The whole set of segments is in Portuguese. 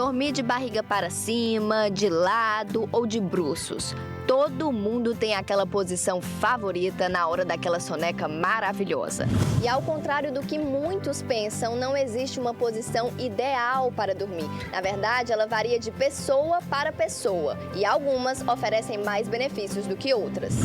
Dormir de barriga para cima, de lado ou de bruços. Todo mundo tem aquela posição favorita na hora daquela soneca maravilhosa. E ao contrário do que muitos pensam, não existe uma posição ideal para dormir. Na verdade, ela varia de pessoa para pessoa e algumas oferecem mais benefícios do que outras.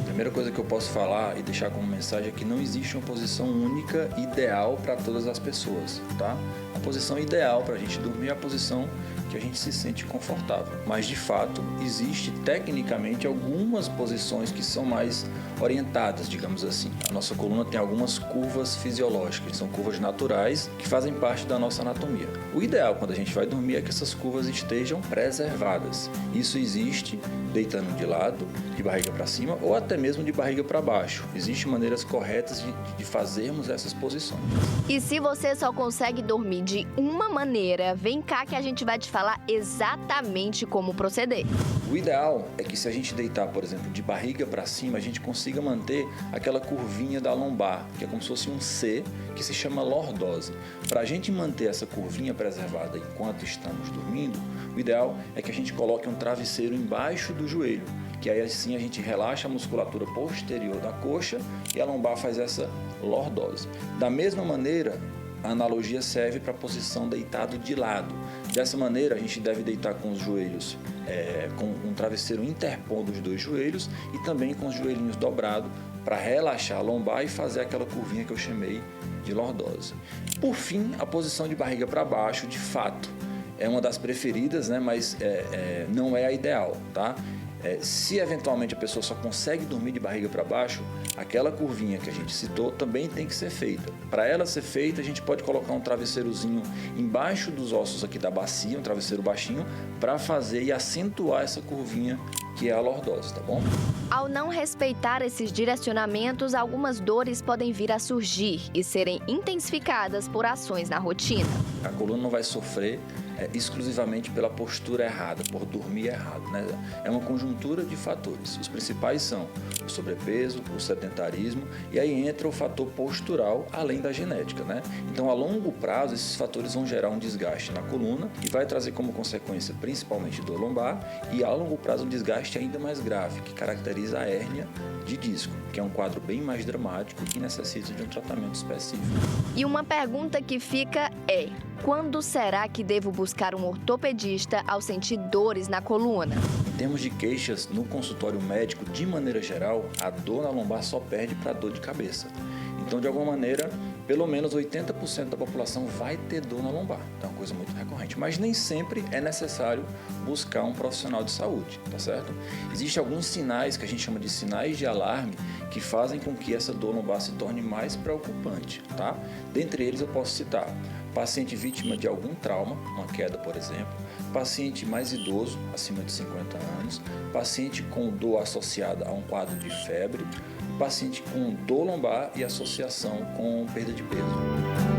A primeira coisa que eu posso falar e deixar como mensagem é que não existe uma posição única ideal para todas as pessoas, tá? A posição ideal para a gente dormir é a posição que a gente se sente confortável. Mas, de fato, existe tecnicamente algumas posições que são mais orientadas, digamos assim. A nossa coluna tem algumas curvas fisiológicas, são curvas naturais que fazem parte da nossa anatomia. O ideal quando a gente vai dormir é que essas curvas estejam preservadas. Isso existe deitando de lado, de barriga para cima ou até mesmo de barriga para baixo. Existem maneiras corretas de fazermos essas posições. E se você só consegue dormir de uma maneira, vem cá que a gente vai te falar exatamente como proceder. O ideal é que se a gente deitar, por exemplo, de barriga para cima, a gente consiga manter aquela curvinha da lombar, que é como se fosse um C, que se chama lordose. Para a gente manter essa curvinha preservada enquanto estamos dormindo, o ideal é que a gente coloque um travesseiro embaixo do joelho, que aí assim a gente relaxa a musculatura posterior da coxa e a lombar faz essa lordose. Da mesma maneira, a analogia serve para a posição deitado de lado. Dessa maneira, a gente deve deitar com os joelhos, com um travesseiro interpondo os dois joelhos e também com os joelhinhos dobrados para relaxar a lombar e fazer aquela curvinha que eu chamei de lordose. Por fim, a posição de barriga para baixo, de fato, é uma das preferidas, né? Mas não é a ideal, tá? Se eventualmente a pessoa só consegue dormir de barriga para baixo, aquela curvinha que a gente citou também tem que ser feita. Para ela ser feita, a gente pode colocar um travesseirozinho embaixo dos ossos aqui da bacia, um travesseiro baixinho, para fazer e acentuar essa curvinha que é a lordose, tá bom? Ao não respeitar esses direcionamentos, algumas dores podem vir a surgir e serem intensificadas por ações na rotina. A coluna não vai sofrer exclusivamente pela postura errada, por dormir errado, né? É uma conjuntura de fatores. Os principais são o sobrepeso, o sedentarismo e aí entra o fator postural, além da genética, né? Então, a longo prazo, esses fatores vão gerar um desgaste na coluna e vai trazer como consequência principalmente dor lombar e a longo prazo um desgaste ainda mais grave, que caracteriza a hérnia de disco, que é um quadro bem mais dramático e necessita de um tratamento específico. E uma pergunta que fica é: quando será que devo buscar um ortopedista ao sentir dores na coluna? Em termos de queixas, no consultório médico, de maneira geral, a dor na lombar só perde para a dor de cabeça. Então, de alguma maneira, pelo menos 80% da população vai ter dor na lombar. Então, é uma coisa muito recorrente. Mas nem sempre é necessário buscar um profissional de saúde, tá certo? Existem alguns sinais que a gente chama de sinais de alarme que fazem com que essa dor lombar se torne mais preocupante, tá? Dentre eles eu posso citar paciente vítima de algum trauma, uma queda, por exemplo, paciente mais idoso, acima de 50 anos, paciente com dor associada a um quadro de febre, paciente com dor lombar e associação com perda de peso.